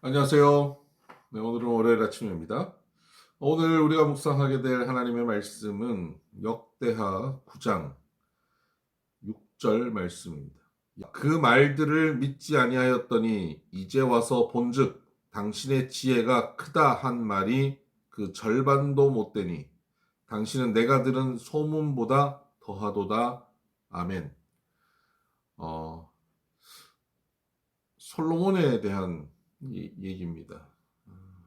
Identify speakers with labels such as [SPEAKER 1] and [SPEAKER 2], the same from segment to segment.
[SPEAKER 1] 안녕하세요. 네, 오늘은 월요일 아침입니다. 오늘 우리가 묵상하게 될 하나님의 말씀은 역대하 9장 6절 말씀입니다. 그 말들을 믿지 아니하였더니 이제 와서 본즉 당신의 지혜가 크다 한 말이 그 절반도 못 되니 당신은 내가 들은 소문보다 더하도다. 아멘. 어, 솔로몬에 대한 얘기입니다.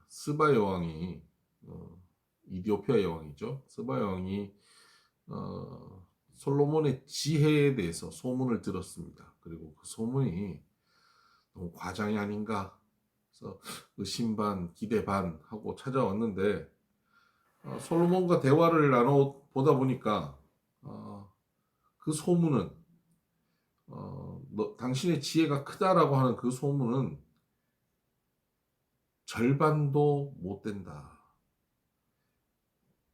[SPEAKER 1] 스바 여왕이 이디오피아 여왕이죠. 스바 여왕이 솔로몬의 지혜에 대해서 소문을 들었습니다. 그리고 그 소문이 너무 과장이 아닌가, 그래서 의심 반 기대 반 하고 찾아왔는데 솔로몬과 대화를 나눠 보다 보니까 그 소문은 당신의 지혜가 크다라고 하는 그 소문은 절반도 못 된다.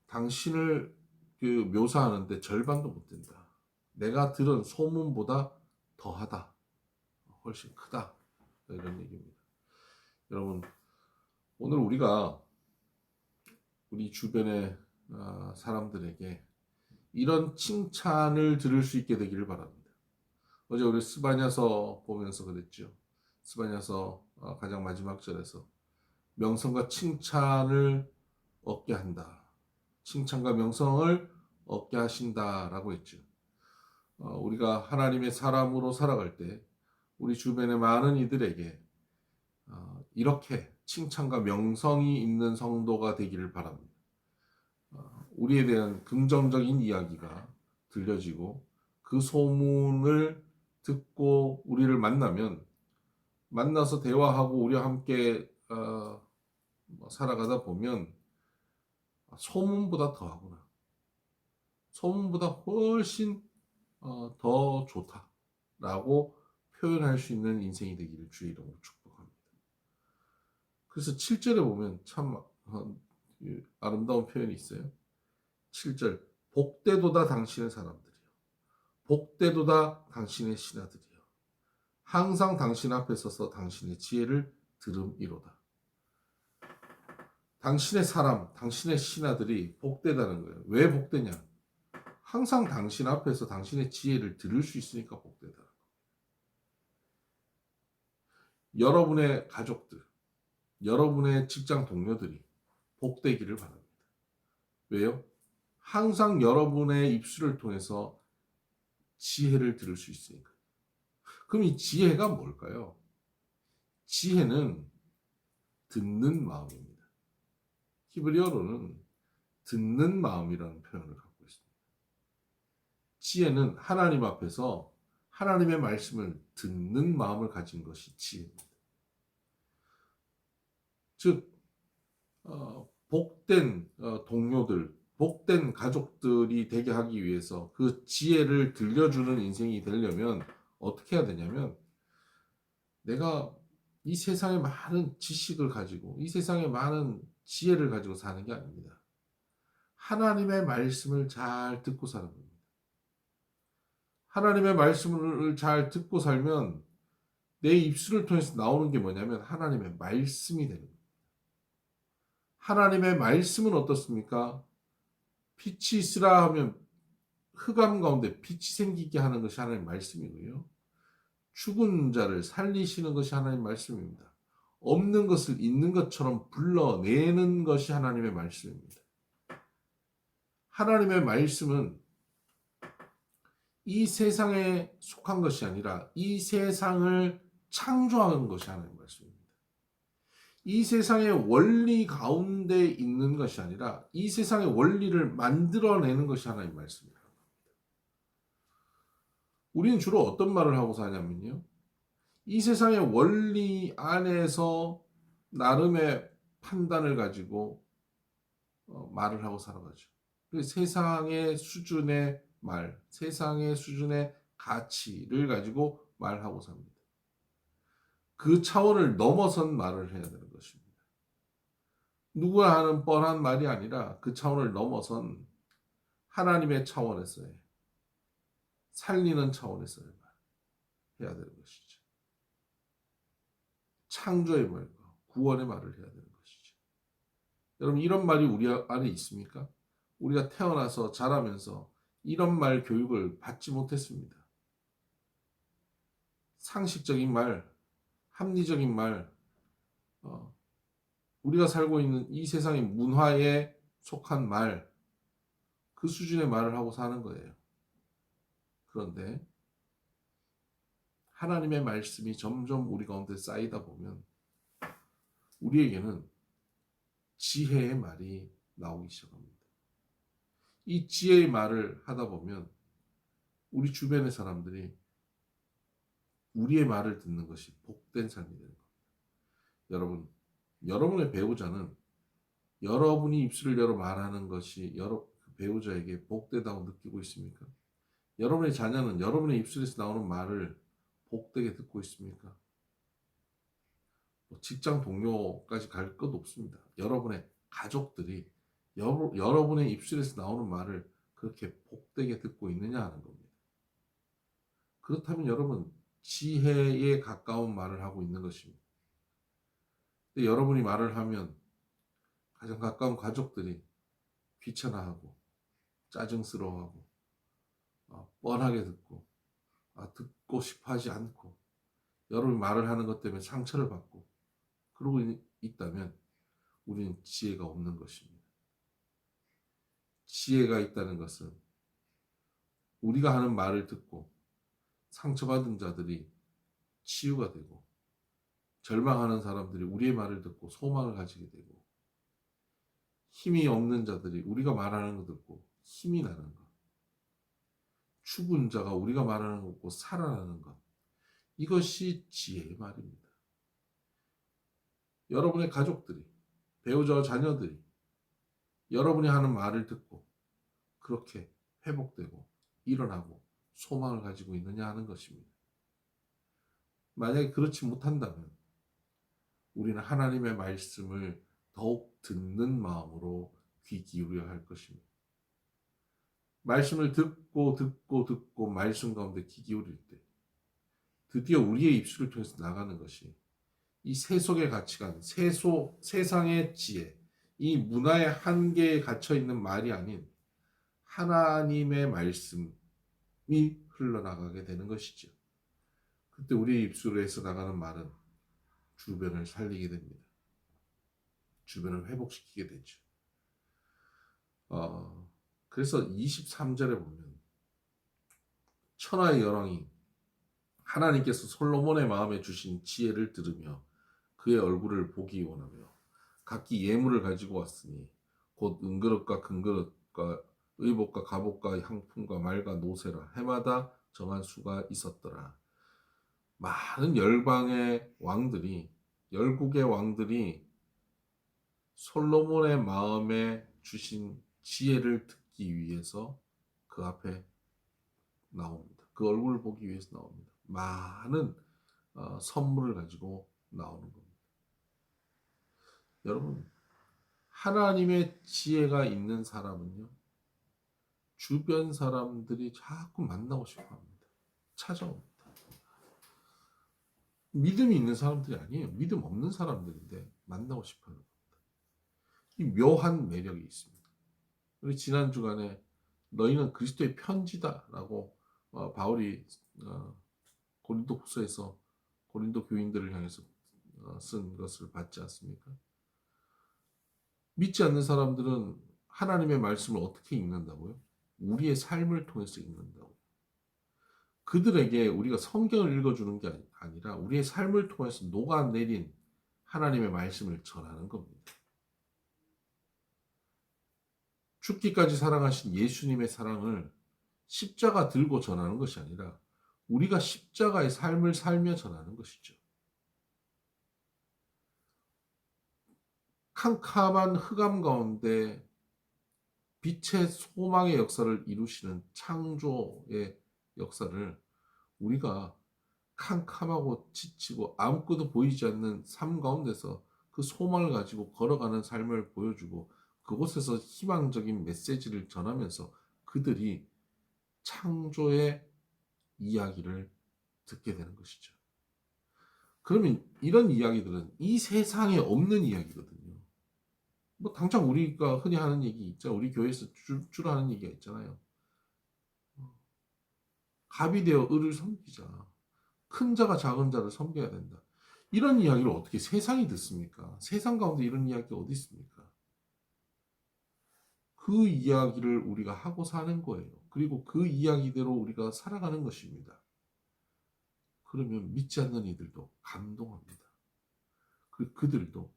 [SPEAKER 1] 당신을 묘사하는데 절반도 못 된다. 내가 들은 소문보다 더하다. 훨씬 크다. 이런 얘기입니다. 여러분, 오늘 우리가 우리 주변의 사람들에게 이런 칭찬을 들을 수 있게 되기를 바랍니다. 어제 우리 스바냐서 보면서 그랬죠. 스바냐서 가장 마지막 절에서 명성과 칭찬을 얻게 한다. 칭찬과 명성을 얻게 하신다라고 했죠. 우리가 하나님의 사람으로 살아갈 때 우리 주변의 많은 이들에게 이렇게 칭찬과 명성이 있는 성도가 되기를 바랍니다. 우리에 대한 긍정적인 이야기가 들려지고 그 소문을 듣고 우리를 만나서 대화하고 우리와 함께 살아가다 보면 소문보다 더하구나. 소문보다 훨씬 더 좋다라고 표현할 수 있는 인생이 되기를 주의 이름으로 축복합니다. 그래서 7절에 보면 참 아름다운 표현이 있어요. 7절 복되도다 당신의 사람들이요. 복되도다 당신의 신하들이요. 항상 당신 앞에 서서 당신의 지혜를 들음이로다. 당신의 사람, 당신의 신하들이 복되다는 거예요. 왜 복되냐? 항상 당신 앞에서 당신의 지혜를 들을 수 있으니까 복되다. 여러분의 가족들, 여러분의 직장 동료들이 복되기를 바랍니다. 왜요? 항상 여러분의 입술을 통해서 지혜를 들을 수 있으니까. 그럼 이 지혜가 뭘까요? 지혜는 듣는 마음입니다. 히브리어로는 듣는 마음이라는 표현을 갖고 있습니다. 지혜는 하나님 앞에서 하나님의 말씀을 듣는 마음을 가진 것이 지혜입니다. 즉 복된 동료들, 복된 가족들이 되게 하기 위해서 그 지혜를 들려주는 인생이 되려면 어떻게 해야 되냐면, 내가 이 세상에 많은 지식을 가지고 이 세상에 많은 지혜를 가지고 사는 게 아닙니다. 하나님의 말씀을 잘 듣고 사는 겁니다. 하나님의 말씀을 잘 듣고 살면 내 입술을 통해서 나오는 게 뭐냐면 하나님의 말씀이 되는 겁니다. 하나님의 말씀은 어떻습니까? 빛이 있으라 하면 흑암 가운데 빛이 생기게 하는 것이 하나님의 말씀이고요. 죽은 자를 살리시는 것이 하나님의 말씀입니다. 없는 것을 있는 것처럼 불러내는 것이 하나님의 말씀입니다. 하나님의 말씀은 이 세상에 속한 것이 아니라 이 세상을 창조하는 것이 하나님의 말씀입니다. 이 세상의 원리 가운데 있는 것이 아니라 이 세상의 원리를 만들어내는 것이 하나님의 말씀입니다. 우리는 주로 어떤 말을 하고 사냐면요, 이 세상의 원리 안에서 나름의 판단을 가지고 말을 하고 살아가죠. 세상의 수준의 말, 세상의 수준의 가치를 가지고 말하고 삽니다. 그 차원을 넘어선 말을 해야 되는 것입니다. 누구나 하는 뻔한 말이 아니라 그 차원을 넘어선 하나님의 차원에서의, 살리는 차원에서의 말 해야 되는 것이죠. 창조의 말과 구원의 말을 해야 되는 것이죠. 여러분, 이런 말이 우리 안에 있습니까? 우리가 태어나서 자라면서 이런 말 교육을 받지 못했습니다. 상식적인 말, 합리적인 말, 우리가 살고 있는 이 세상의 문화에 속한 말, 그 수준의 말을 하고 사는 거예요. 그런데 하나님의 말씀이 점점 우리 가운데 쌓이다 보면 우리에게는 지혜의 말이 나오기 시작합니다. 이 지혜의 말을 하다 보면 우리 주변의 사람들이 우리의 말을 듣는 것이 복된 삶이 되는 겁니다. 여러분, 여러분의 배우자는 여러분이 입술을 열어 말하는 것이 배우자에게 복되다고 느끼고 있습니까? 여러분의 자녀는 여러분의 입술에서 나오는 말을 복되게 듣고 있습니까? 직장 동료까지 갈 것 없습니다. 여러분의 가족들이 여러분의 입술에서 나오는 말을 그렇게 복되게 듣고 있느냐 하는 겁니다. 그렇다면 여러분, 지혜에 가까운 말을 하고 있는 것입니다. 근데 여러분이 말을 하면 가장 가까운 가족들이 귀찮아하고 짜증스러워하고 뻔하게 듣고 싶어 하지 않고 여러분이 말을 하는 것 때문에 상처를 받고 그러고 있다면 우리는 지혜가 없는 것입니다. 지혜가 있다는 것은 우리가 하는 말을 듣고 상처받은 자들이 치유가 되고 절망하는 사람들이 우리의 말을 듣고 소망을 가지게 되고 힘이 없는 자들이 우리가 말하는 거 듣고 힘이 나는 것, 죽은 자가 우리가 말하는 거 듣고 살아나는 것, 이것이 지혜의 말입니다. 여러분의 가족들이, 배우자와 자녀들이 여러분이 하는 말을 듣고 그렇게 회복되고 일어나고 소망을 가지고 있느냐 하는 것입니다. 만약에 그렇지 못한다면 우리는 하나님의 말씀을 더욱 듣는 마음으로 귀 기울여야 할 것입니다. 말씀을 듣고 말씀 가운데 귀 기울일 때 드디어 우리의 입술을 통해서 나가는 것이 이 세속의 가치관, 세상의 지혜, 이 문화의 한계에 갇혀 있는 말이 아닌 하나님의 말씀이 흘러나가게 되는 것이죠. 그때 우리의 입술에서 나가는 말은 주변을 살리게 됩니다. 주변을 회복시키게 되죠. 그래서 23절에 보면 천하의 여왕이 하나님께서 솔로몬의 마음에 주신 지혜를 들으며 그의 얼굴을 보기 원하며 각기 예물을 가지고 왔으니 곧 은그릇과 금그릇과 의복과 갑옷과 향품과 말과 노새라 해마다 정한 수가 있었더라. 많은 열방의 왕들이, 열국의 왕들이 솔로몬의 마음에 주신 지혜를 듣기 위해서 그 앞에 나옵니다. 그 얼굴을 보기 위해서 나옵니다. 많은 선물을 가지고 나오는 겁니다. 여러분, 하나님의 지혜가 있는 사람은요, 주변 사람들이 자꾸 만나고 싶어 합니다. 찾아옵니다. 믿음이 있는 사람들이 아니에요. 믿음 없는 사람들인데 만나고 싶어 합니다. 이 묘한 매력이 있습니다. 우리 지난 주간에 너희는 그리스도의 편지다라고 바울이 고린도 후서에서 고린도 교인들을 향해서 쓴 것을 봤지 않습니까? 믿지 않는 사람들은 하나님의 말씀을 어떻게 읽는다고요? 우리의 삶을 통해서 읽는다고요. 그들에게 우리가 성경을 읽어주는 게 아니라 우리의 삶을 통해서 녹아내린 하나님의 말씀을 전하는 겁니다. 죽기까지 사랑하신 예수님의 사랑을 십자가 들고 전하는 것이 아니라 우리가 십자가의 삶을 살며 전하는 것이죠. 캄캄한 흑암 가운데 빛의 소망의 역사를 이루시는 창조의 역사를 우리가 캄캄하고 지치고 아무것도 보이지 않는 삶 가운데서 그 소망을 가지고 걸어가는 삶을 보여주고 그곳에서 희망적인 메시지를 전하면서 그들이 창조의 이야기를 듣게 되는 것이죠. 그러면 이런 이야기들은 이 세상에 없는 이야기거든요. 뭐 당장 우리가 흔히 하는 얘기 있죠. 우리 교회에서 주로 하는 얘기가 있잖아요. 갑이 되어 을을 섬기자. 큰 자가 작은 자를 섬겨야 된다. 이런 이야기를 어떻게 세상이 듣습니까? 세상 가운데 이런 이야기가 어디 있습니까? 그 이야기를 우리가 하고 사는 거예요. 그리고 그 이야기대로 우리가 살아가는 것입니다. 그러면 믿지 않는 이들도 감동합니다. 그들도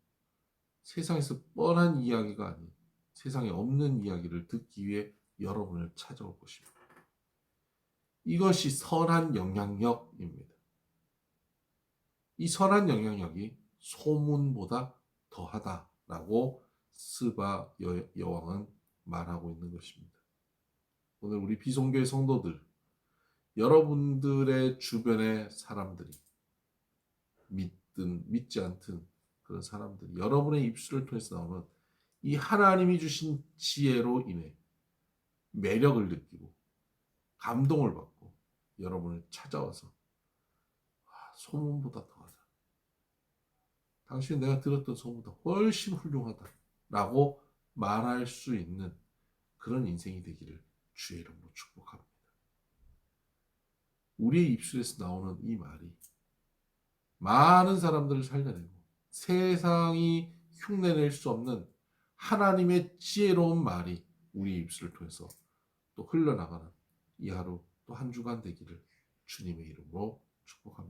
[SPEAKER 1] 세상에서 뻔한 이야기가 아닌 세상에 없는 이야기를 듣기 위해 여러분을 찾아올 것입니다. 이것이 선한 영향력입니다. 이 선한 영향력이 소문보다 더하다라고 스바 여왕은 말하고 있는 것입니다. 오늘 우리 비송교회 성도들, 여러분들의 주변의 사람들이 믿든 믿지 않든 그런 사람들이 여러분의 입술을 통해서 나오는 이 하나님이 주신 지혜로 인해 매력을 느끼고 감동을 받고 여러분을 찾아와서 소문보다 더하다. 당신 내가 들었던 소문보다 훨씬 훌륭하다라고 말할 수 있는 그런 인생이 되기를 주의 이름으로 축복합니다. 우리의 입술에서 나오는 이 말이 많은 사람들을 살려내고 세상이 흉내낼 수 없는 하나님의 지혜로운 말이 우리 입술을 통해서 또 흘러나가는 이 하루 또 한 주간 되기를 주님의 이름으로 축복합니다.